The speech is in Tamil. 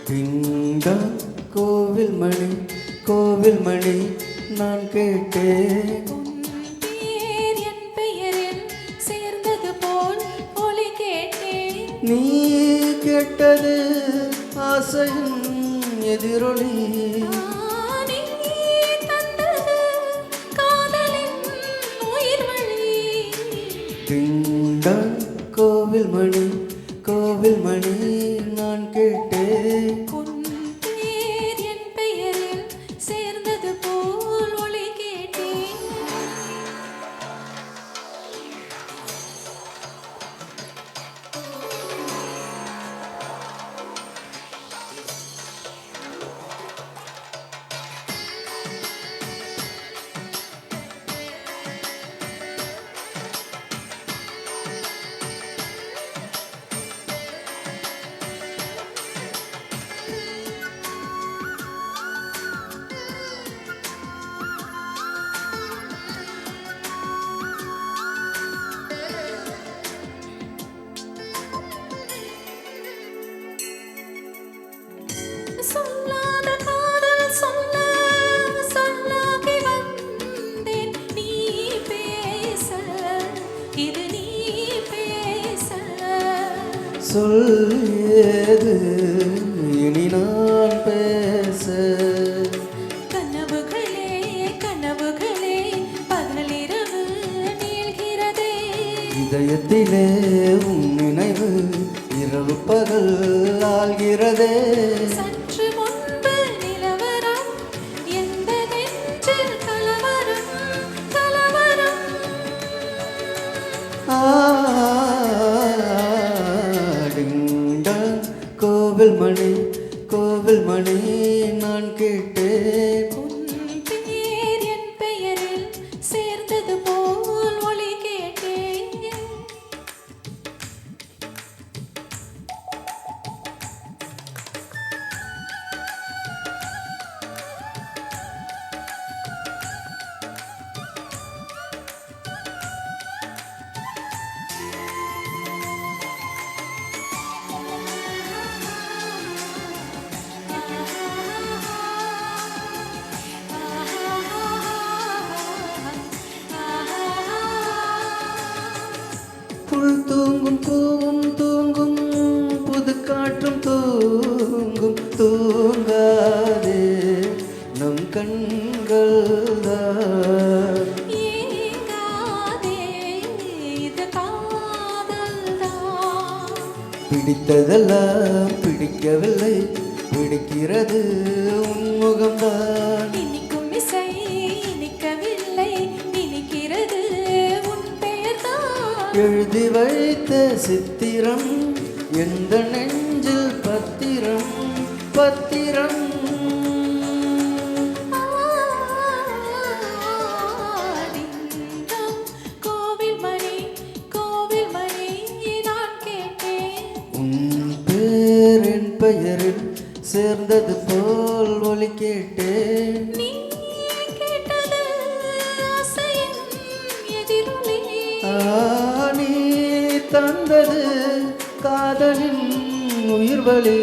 திங்கள் கோவில் மணி கோவில் மணி நான் கேட்டேன் உன் பேர் என் பெயரில் சேர்ந்தது போல் ஒலி கேட்டேன். நீ கேட்டது ஆசையின் எதிரொலி நீ தந்தது காதலின் உயிர் வழி. திங்கள் கோவில் மணி கோவில் மணி நான் கேட்டேன் உன் பேர் என் பெயரில் சேர்ந்தது போல் ஒலி கேட்டேன். சொல்லாத காதல் சொல்ல சொல்லாகி வந்தேன். நீ பேச இது நீ பேச. சொல்லியது இனி நான் பேச கனவுகளே கனவுகளே பகலிரவு நீள்கிறதே. இதயத்திலே உன் நினைவு இரவு பகல் ஆள்கிறதே சற்று முன்பு நிலவரம் எந்த நெஞ்சில் கலவரம் கலவரம். ஆடிங்கள் கோவில் மணி கோவில் மணி நான் கேட்டேன் உன் பேர் என் பெயரில் சேர்ந்தது போல் ஒலி கேட்டேன். புல் தூங்கும் பூவும் தூங்கும் புது காற்றும் தூங்கும் தூங்காதே நம் கண்கள் தான் ஏங்காதே இது காதல்தான். பிடித்ததெல்லாம் பிடிக்கவில்லை பிடிக்கிறது உன்முகம்தான் இனிக்கும் இசை இனிக்கவில்லை இனிக்கிறது உன் பெயர்தான். எழுதி வைத்த சித்திரம் எந்த நெஞ்சில் பத்திரம் பத்திரம் ஆடிங்கம் கோவில் மணி நான் கேட்டேன். உன் பேர் என் பெயரில் சேர்ந்தது போல் ஒலி கேட்டேன் நீ கேட்டது ஆசையின் எதிரொலி. நீ தந்தது காதலின் உயிர் வழி